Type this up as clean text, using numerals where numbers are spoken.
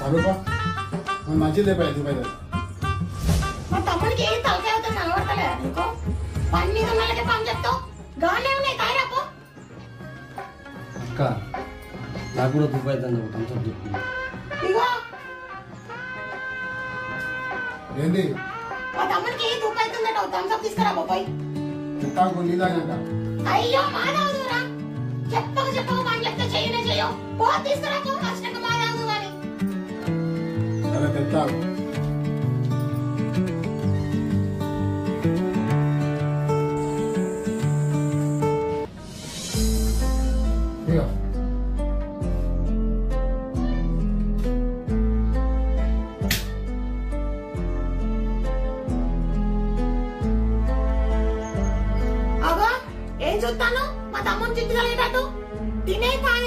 పరుపా మంచిదే పై రూపాయలు మా తమ్ముడికి తలకాయ అవుతుంది కనబడతలేదా నీకు? పని మీద ఉన్నళ్ళకే పని చెప్తావు. గానే ఉన్నాయి తాయిరాపో. అక్క నాకు కూడా రూపాయి తండ్రి థమ్స్అప్ చెప్పింది. ఇగో ఏంటి మా తమ్ముడికి రూపాయి అవుతుందట. థమ్స్అప్ తీసుకురా బాబాయ్. చెప్తాకు నీదాక అయ్యో మాదావుదురా. చెప్పక పని చెప్తే చెయ్యనే చెయ్యవు. పో తీసుకురా పో. వచ్చినాక మాదావుదు కానీ. సరే చెప్తాకు ఇగో అగో ఏం చూస్తాను? మా తమ్ముని జిడ్డు కలిగేటట్టు తినే తాగి